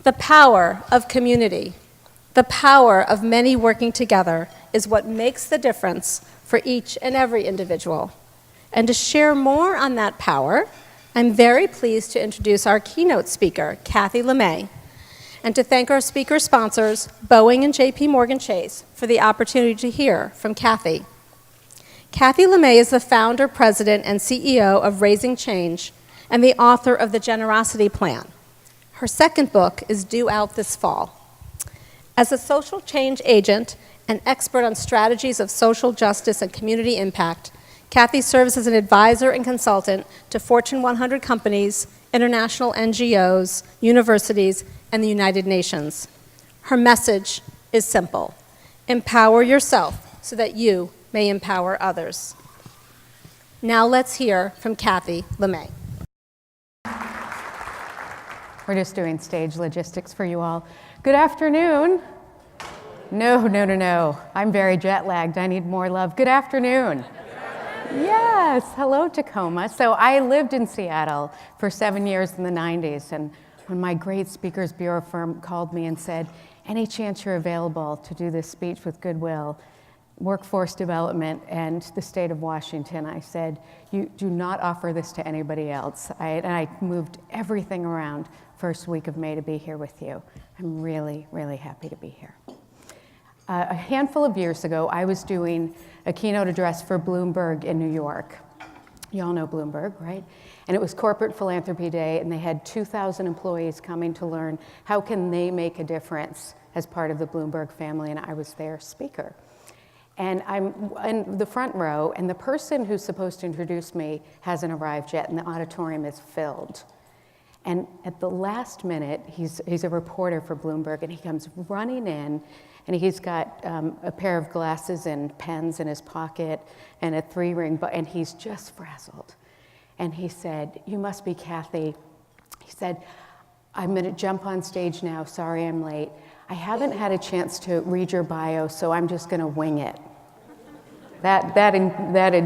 The power of community, the power of many working together is what makes the difference for each and every individual. And to share more on that power, I'm very pleased to introduce our keynote speaker, Kathy LeMay, and to thank our speaker sponsors, Boeing and JP Morgan Chase, for the opportunity to hear from Kathy. Kathy LeMay is the founder, president, and CEO of Raising Change and the author of The Generosity Plan. Her second book is due out this fall. As a social change agent and expert on strategies of social justice and community impact, Kathy serves as an advisor and consultant to Fortune 100 companies, international NGOs, universities, and the United Nations. Her message is simple: empower yourself so that you may empower others. Now let's hear from Kathy LeMay. We're just doing stage logistics for you all. Good afternoon. No. I'm very jet lagged. I need more love. Good afternoon. Yes, hello Tacoma. So I lived in Seattle for 7 years in the 90s, and when my great Speakers Bureau firm called me and said, any chance you're available to do this speech with Goodwill, Workforce Development, and the state of Washington, I said, you do not offer this to anybody else. And I moved everything around first week of May to be here with you. I'm really, really happy to be here. A handful of years ago, I was doing a keynote address for Bloomberg in New York. You all know Bloomberg, right? And it was Corporate Philanthropy Day, and they had 2,000 employees coming to learn how can they make a difference as part of the Bloomberg family, and I was their speaker. And I'm in the front row, and the person who's supposed to introduce me hasn't arrived yet, and the auditorium is filled. And at the last minute, he's a reporter for Bloomberg, and he comes running in, and he's got a pair of glasses and pens in his pocket and a 3-ring, and he's just frazzled. And he said, you must be Kathy. He said, I'm gonna jump on stage now, sorry I'm late. I haven't had a chance to read your bio, so I'm just gonna wing it. That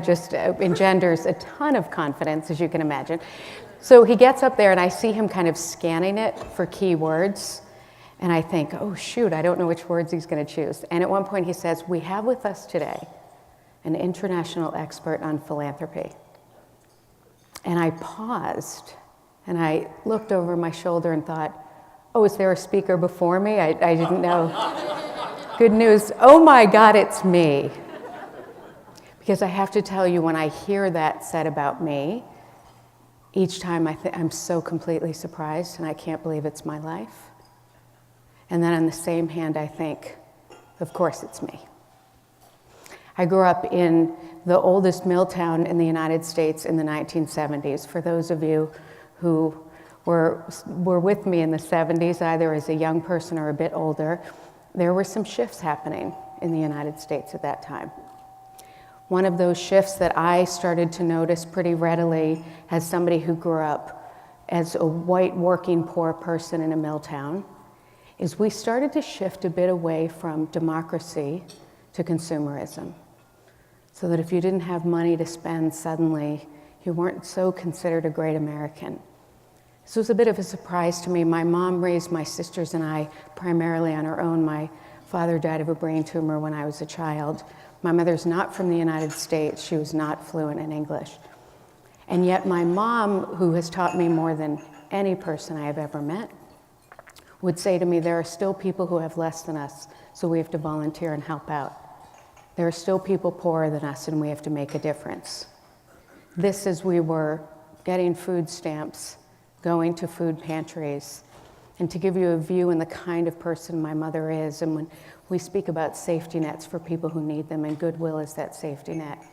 just engenders a ton of confidence, as you can imagine. So he gets up there, and I see him kind of scanning it for keywords. And I think, oh shoot, I don't know which words he's going to choose. And at one point he says, we have with us today an international expert on philanthropy. And I paused, and I looked over my shoulder and thought, oh, is there a speaker before me? I didn't know. Good news, oh my God, it's me. Because I have to tell you, when I hear that said about me, each time I'm so completely surprised, and I can't believe it's my life. And then on the same hand, I think, of course it's me. I grew up in the oldest mill town in the United States in the 1970s. For those of you who were with me in the 70s, either as a young person or a bit older, there were some shifts happening in the United States at that time. One of those shifts that I started to notice pretty readily as somebody who grew up as a white working poor person in a mill town is we started to shift a bit away from democracy to consumerism. So that if you didn't have money to spend, suddenly you weren't so considered a great American. This was a bit of a surprise to me. My mom raised my sisters and I primarily on her own. My father died of a brain tumor when I was a child. My mother's not from the United States. She was not fluent in English. And yet my mom, who has taught me more than any person I have ever met, would say to me, there are still people who have less than us, so we have to volunteer and help out. There are still people poorer than us, and we have to make a difference. This as we were getting food stamps, going to food pantries, and to give you a view in the kind of person my mother is, and when we speak about safety nets for people who need them, and Goodwill is that safety net.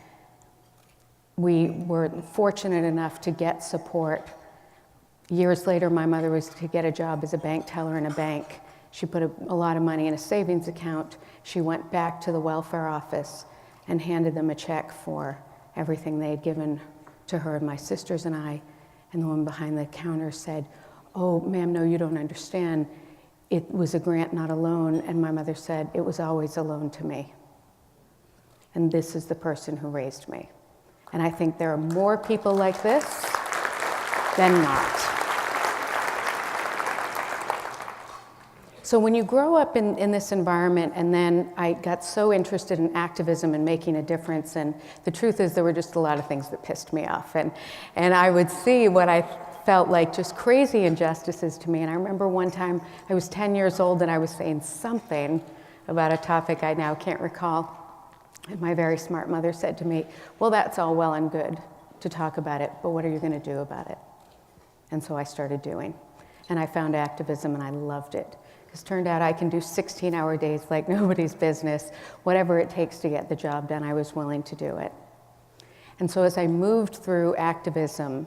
We were fortunate enough to get support. Years later, my mother was to get a job as a bank teller in a bank. She put a lot of money in a savings account. She went back to the welfare office and handed them a check for everything they had given to her and my sisters and I. And the woman behind the counter said, oh, ma'am, no, you don't understand. It was a grant, not a loan. And my mother said, it was always a loan to me. And this is the person who raised me. And I think there are more people like this than not. So when you grow up in this environment, and then I got so interested in activism and making a difference, and the truth is there were just a lot of things that pissed me off. And I would see what I felt like just crazy injustices to me. And I remember one time I was 10 years old and I was saying something about a topic I now can't recall. And my very smart mother said to me, well, that's all well and good to talk about it, but what are you going to do about it? And so I started doing. And I found activism and I loved it. Because it turned out I can do 16-hour days like nobody's business. Whatever it takes to get the job done, I was willing to do it. And so as I moved through activism,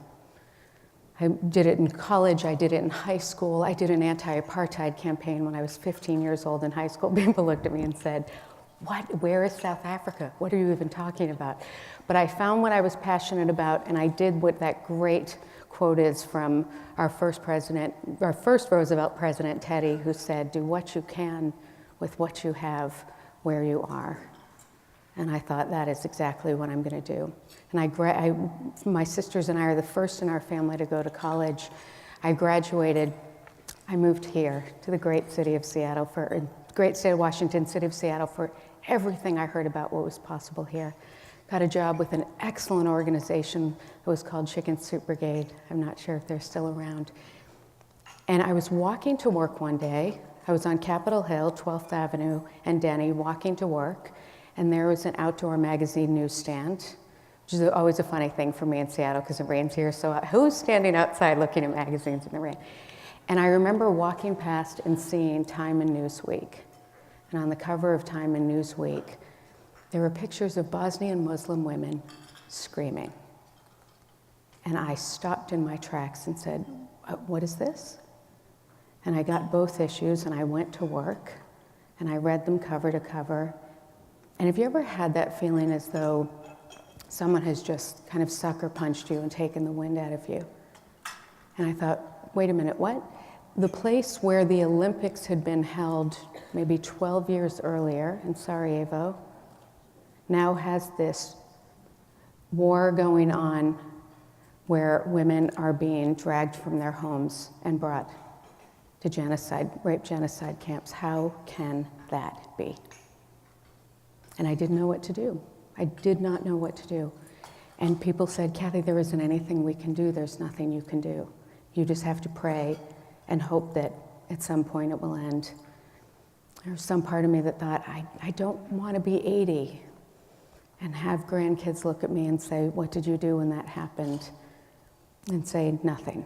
I did it in college, I did it in high school, I did an anti-apartheid campaign when I was 15 years old in high school. People looked at me and said, what, where is South Africa? What are you even talking about? But I found what I was passionate about, and I did what that great quote is from our first Roosevelt president, Teddy, who said, do what you can with what you have where you are. And I thought, that is exactly what I'm going to do. And my sisters and I are the first in our family to go to college. I graduated. I moved here to the great city of Seattle, great state of Washington, city of Seattle, for everything I heard about what was possible here. Got a job with an excellent organization that was called Chicken Soup Brigade. I'm not sure if they're still around. And I was walking to work one day. I was on Capitol Hill, 12th Avenue, and Denny, walking to work. And there was an outdoor magazine newsstand, which is always a funny thing for me in Seattle because it rains here. So who's standing outside looking at magazines in the rain? And I remember walking past and seeing Time and Newsweek. And on the cover of Time and Newsweek, there were pictures of Bosnian Muslim women screaming. And I stopped in my tracks and said, what is this? And I got both issues and I went to work and I read them cover to cover. And have you ever had that feeling as though someone has just kind of sucker punched you and taken the wind out of you? And I thought, wait a minute, what? The place where the Olympics had been held maybe 12 years earlier in Sarajevo now has this war going on where women are being dragged from their homes and brought to rape genocide camps. How can that be? And I didn't know what to do. I did not know what to do. And people said, Kathy, there isn't anything we can do. There's nothing you can do. You just have to pray and hope that at some point it will end. There was some part of me that thought, I don't want to be 80 and have grandkids look at me and say, what did you do when that happened? And say, nothing.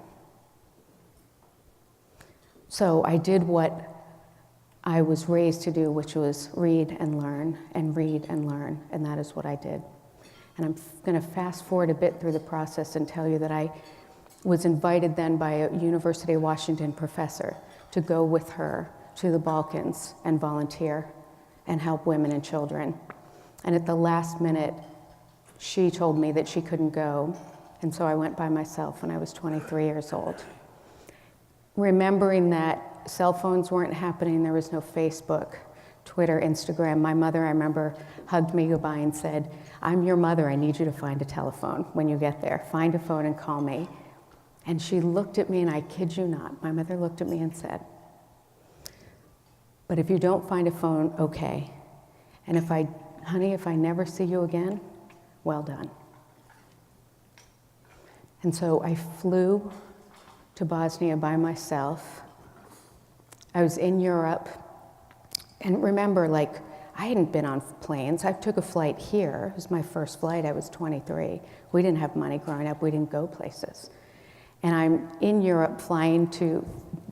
So I did what I was raised to do, which was read and learn, and read and learn, and that is what I did. And I'm going to fast forward a bit through the process and tell you that I was invited then by a University of Washington professor to go with her to the Balkans and volunteer and help women and children. And at the last minute, she told me that she couldn't go, and so I went by myself when I was 23 years old. Remembering that cell phones weren't happening, there was no Facebook, Twitter, Instagram. My mother, I remember, hugged me goodbye and said, I'm your mother, I need you to find a telephone when you get there. Find a phone and call me. And she looked at me, and I kid you not, my mother looked at me and said, but if you don't find a phone, okay. And if I never see you again, well done. And so I flew to Bosnia by myself. I was in Europe, and remember, I hadn't been on planes. I took a flight here. It was my first flight. I was 23. We didn't have money growing up. We didn't go places. And I'm in Europe flying to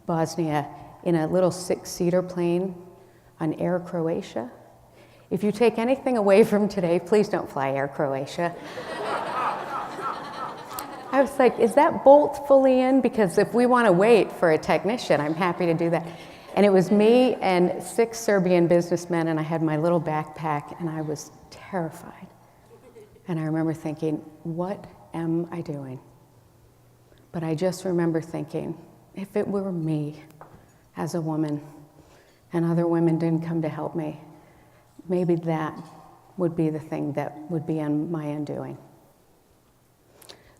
Bosnia in a little 6-seater plane on Air Croatia. If you take anything away from today, please don't fly Air Croatia. I was like, is that bolt fully in? Because if we want to wait for a technician, I'm happy to do that. And it was me and 6 Serbian businessmen, and I had my little backpack, and I was terrified. And I remember thinking, what am I doing? But I just remember thinking, if it were me as a woman and other women didn't come to help me, maybe that would be the thing that would be on my undoing.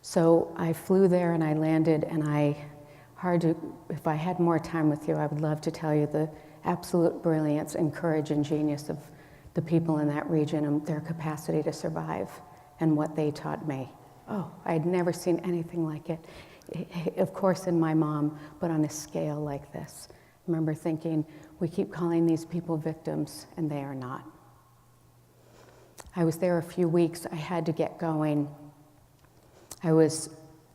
So I flew there and I landed, and if I had more time with you, I would love to tell you the absolute brilliance and courage and genius of the people in that region and their capacity to survive and what they taught me. Oh, I had never seen anything like it. Of course in my mom, but on a scale like this. I remember thinking, we keep calling these people victims, and they are not. I was there a few weeks. I had to get going. I was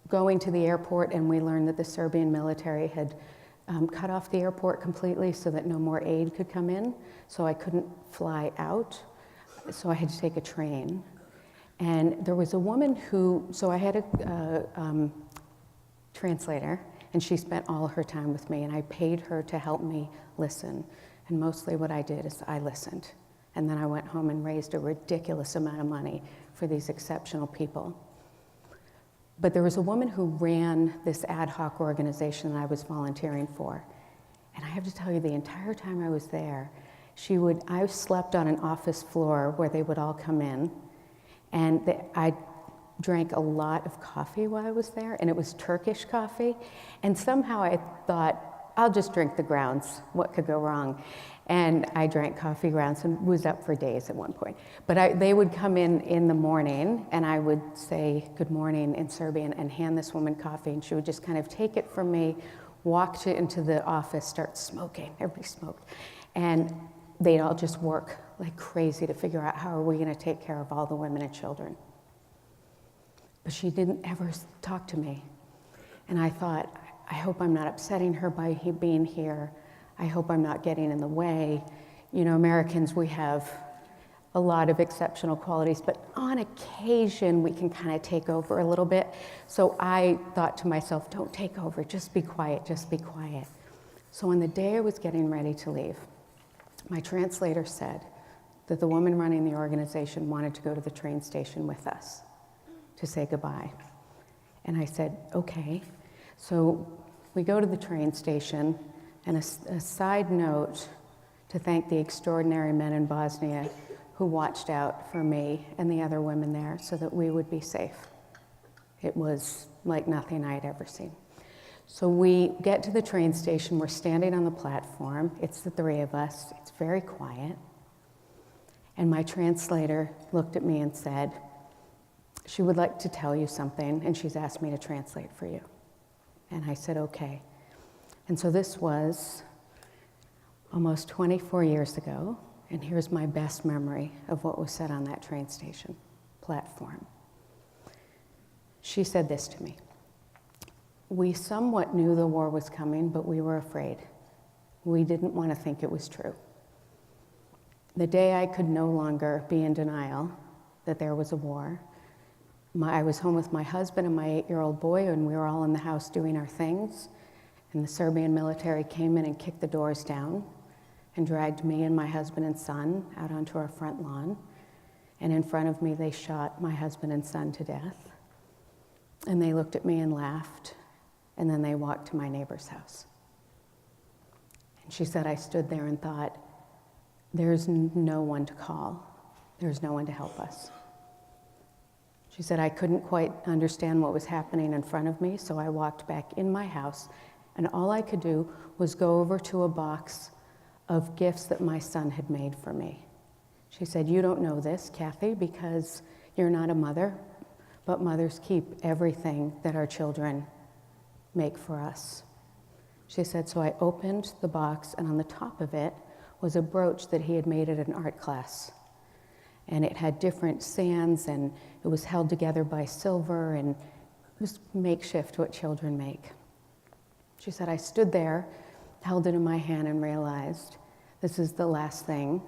going to the airport, and we learned that the Serbian military had cut off the airport completely so that no more aid could come in. So I couldn't fly out. So I had to take a train. And there was a woman who, so I had a translator, and she spent all her time with me, and I paid her to help me listen. And mostly what I did is I listened. And then I went home and raised a ridiculous amount of money for these exceptional people. But there was a woman who ran this ad hoc organization that I was volunteering for. And I have to tell you, the entire time I was there, I slept on an office floor where they would all come in. And I drank a lot of coffee while I was there, and it was Turkish coffee. And somehow I thought, I'll just drink the grounds. What could go wrong? And I drank coffee grounds and was up for days at one point. But they would come in the morning, and I would say good morning in Serbian and hand this woman coffee, and she would just kind of take it from me, walk into the office, start smoking. Everybody smoked. And they'd all just work like crazy to figure out how are we going to take care of all the women and children. But she didn't ever talk to me. And I thought, I hope I'm not upsetting her by being here. I hope I'm not getting in the way. You know, Americans, we have a lot of exceptional qualities, but on occasion we can kind of take over a little bit. So I thought to myself, don't take over, just be quiet, just be quiet. So on the day I was getting ready to leave, my translator said that the woman running the organization wanted to go to the train station with us to say goodbye. And I said, okay. So we go to the train station, and a side note to thank the extraordinary men in Bosnia who watched out for me and the other women there so that we would be safe. It was like nothing I had ever seen. So we get to the train station, we're standing on the platform, it's the three of us, it's very quiet. And my translator looked at me and said, she would like to tell you something, and she's asked me to translate for you. And I said, okay. And so this was almost 24 years ago, and here's my best memory of what was said on that train station platform. She said this to me: we somewhat knew the war was coming, but we were afraid. We didn't want to think it was true. The day I could no longer be in denial that there was a war, I was home with my husband and my 8-year-old boy, and we were all in the house doing our things. And the Serbian military came in and kicked the doors down and dragged me and my husband and son out onto our front lawn. And in front of me, they shot my husband and son to death. And they looked at me and laughed, and then they walked to my neighbor's house. And she said, I stood there and thought, there's no one to call. There's no one to help us. She said, I couldn't quite understand what was happening in front of me, so I walked back in my house, and all I could do was go over to a box of gifts that my son had made for me. She said, you don't know this, Kathy, because you're not a mother, but mothers keep everything that our children make for us. She said, so I opened the box, and on the top of it was a brooch that he had made at an art class. And it had different sands, and it was held together by silver, and it was makeshift, what children make. She said, I stood there, held it in my hand, and realized this is the last thing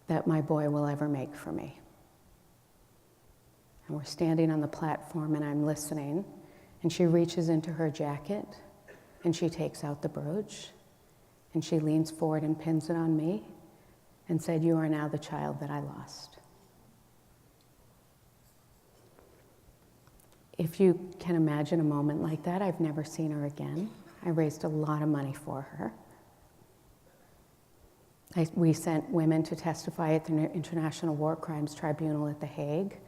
that my boy will ever make for me. And we're standing on the platform, and I'm listening, and she reaches into her jacket, and she takes out the brooch, and she leans forward and pins it on me, and said, you are now the child that I lost. If you can imagine a moment like that, I've never seen her again. I raised a lot of money for her. We sent women to testify at the International War Crimes Tribunal at The Hague,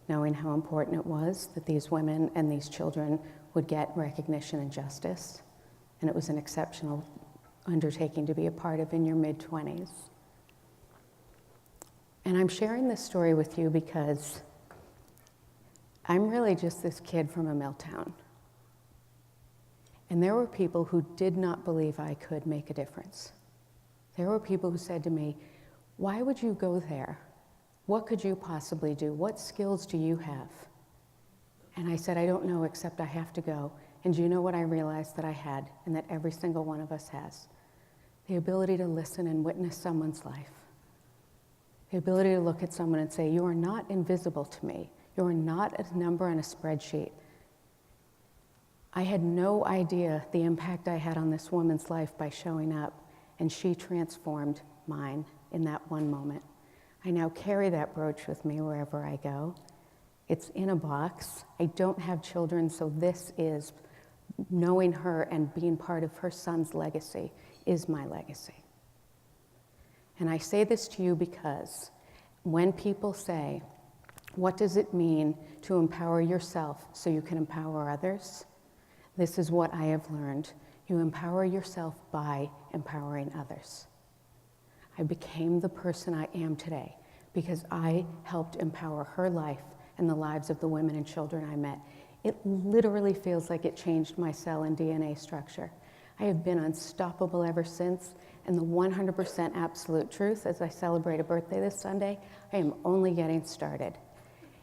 knowing how important it was that these women and these children would get recognition and justice. And it was an exceptional undertaking to be a part of in your mid-20s. And I'm sharing this story with you because I'm really just this kid from a mill town. And there were people who did not believe I could make a difference. There were people who said to me, why would you go there? What could you possibly do? What skills do you have? And I said, I don't know, except I have to go. And do you know what I realized that I had, and that every single one of us has? The ability to listen and witness someone's life. The ability to look at someone and say, you are not invisible to me. You are not a number on a spreadsheet. I had no idea the impact I had on this woman's life by showing up, and she transformed mine in that one moment. I now carry that brooch with me wherever I go. It's in a box. I don't have children, so this is knowing her and being part of her son's legacy is my legacy. And I say this to you because when people say, what does it mean to empower yourself so you can empower others? This is what I have learned. You empower yourself by empowering others. I became the person I am today because I helped empower her life and the lives of the women and children I met. It literally feels like it changed my cell and DNA structure. I have been unstoppable ever since, and the 100% absolute truth, as I celebrate a birthday this Sunday, I am only getting started.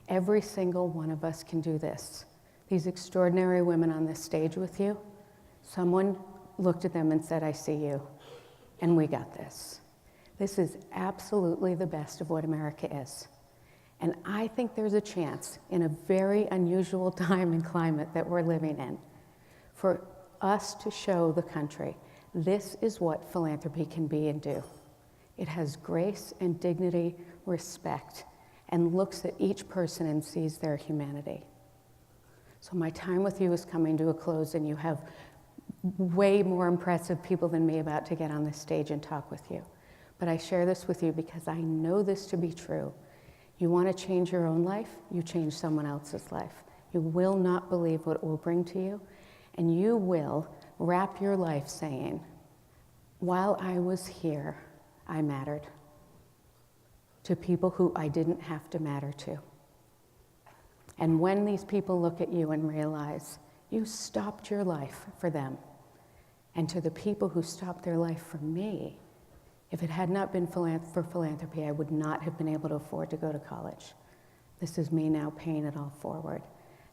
Every single one of us can do this. These extraordinary women on this stage with you, someone looked at them and said, I see you, and we got this. This is absolutely the best of what America is. And I think there's a chance in a very unusual time and climate that we're living in for us to show the country this is what philanthropy can be and do. It has grace and dignity, respect, and looks at each person and sees their humanity. So my time with you is coming to a close, and you have way more impressive people than me about to get on this stage and talk with you. But I share this with you because I know this to be true. You want to change your own life, you change someone else's life. You will not believe what it will bring to you, and you will wrap your life saying, while I was here, I mattered to people who I didn't have to matter to. And when these people look at you and realize you stopped your life for them, and to the people who stopped their life for me, if it had not been for philanthropy, I would not have been able to afford to go to college. This is me now paying it all forward.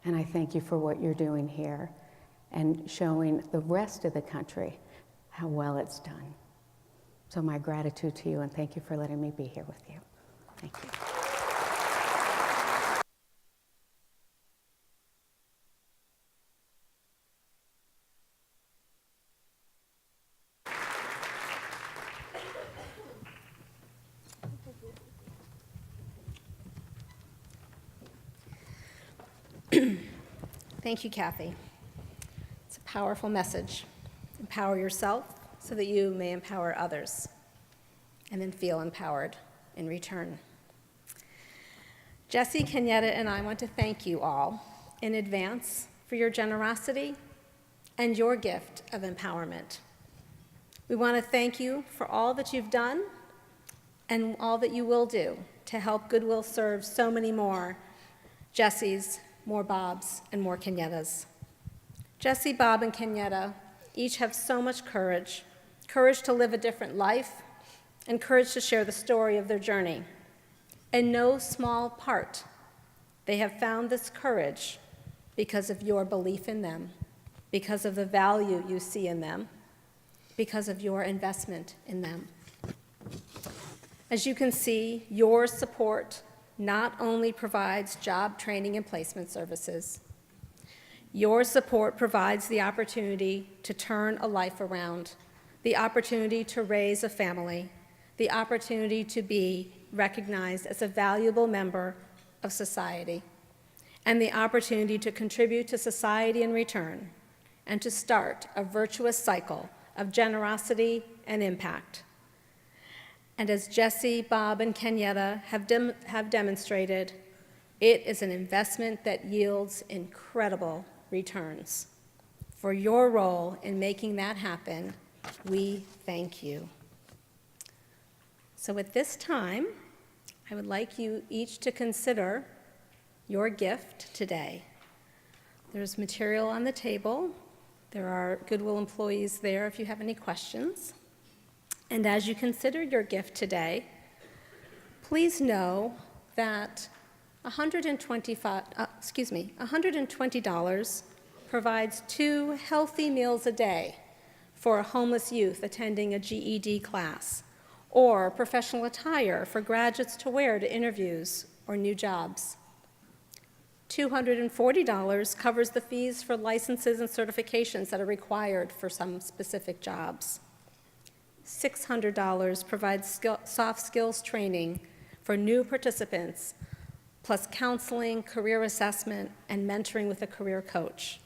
And I thank you for what you're doing here and showing the rest of the country how well it's done. So my gratitude to you, and thank you for letting me be here with you. Thank you. Thank you, Kathy. It's a powerful message. Empower yourself so that you may empower others, and then feel empowered in return. Jessie, Kenyatta, and I want to thank you all in advance for your generosity and your gift of empowerment. We want to thank you for all that you've done and all that you will do to help Goodwill serve so many more Jessies, more Bobs, and more Kenyattas. Jessie, Bob, and Kenyatta each have so much courage to live a different life, and courage to share the story of their journey. In no small part, they have found this courage because of your belief in them, because of the value you see in them, because of your investment in them. As you can see, your support not only provides job training and placement services, your support provides the opportunity to turn a life around, the opportunity to raise a family, the opportunity to be recognized as a valuable member of society, and the opportunity to contribute to society in return, and to start a virtuous cycle of generosity and impact. And as Jessie, Bob, and Kenyatta have demonstrated, it is an investment that yields incredible returns. For your role in making that happen, We thank you. So at this time, I would like you each to consider your gift today. There's material on the table. There are Goodwill employees there if you have any questions. And as you consider your gift today, please know that $120 provides 2 healthy meals a day for a homeless youth attending a GED class, or professional attire for graduates to wear to interviews or new jobs. $240 covers the fees for licenses and certifications that are required for some specific jobs. $600 provides soft skills training for new participants, plus counseling, career assessment, and mentoring with a career coach.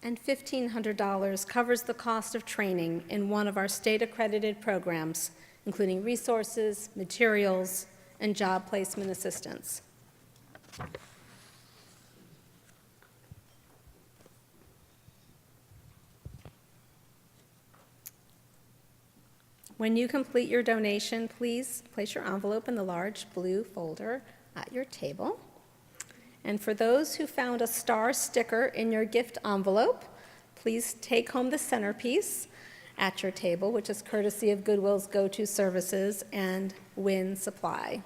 And $1,500 covers the cost of training in one of our state-accredited programs, including resources, materials, and job placement assistance. When you complete your donation, please place your envelope in the large blue folder at your table. And for those who found a star sticker in your gift envelope, please take home the centerpiece at your table, which is courtesy of Goodwill's Go-To Services and Win Supply.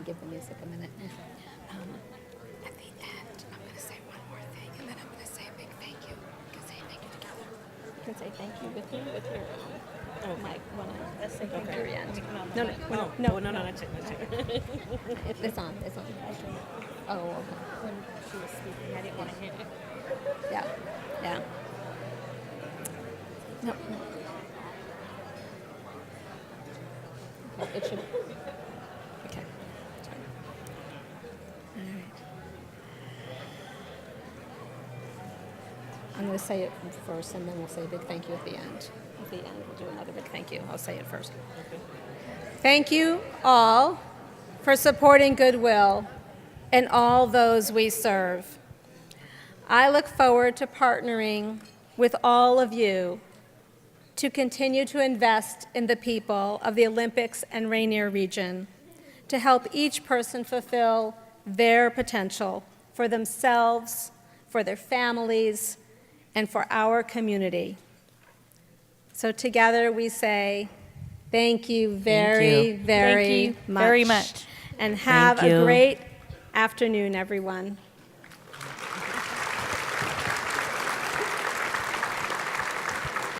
Give the music a minute. At the end, I'm going to say one more thing, and then I'm going to say a big thank you. You can say thank you together. You can say thank you with me, with your mic. Let's say thank you at the end. No, that's it. It's on. Oh, okay. When she was speaking, I didn't want to hit it. Yeah. No. Okay, it should. Okay. All right. I'm going to say it first, and then we'll say a big thank you at the end. At the end, we'll do another big thank you. I'll say it first. Okay. Thank you all for supporting Goodwill and all those we serve. I look forward to partnering with all of you to continue to invest in the people of the Olympics and Rainier region, to help each person fulfill their potential for themselves, for their families, and for our community. So together we say, thank you very, very much. Very much. And have a great afternoon, everyone.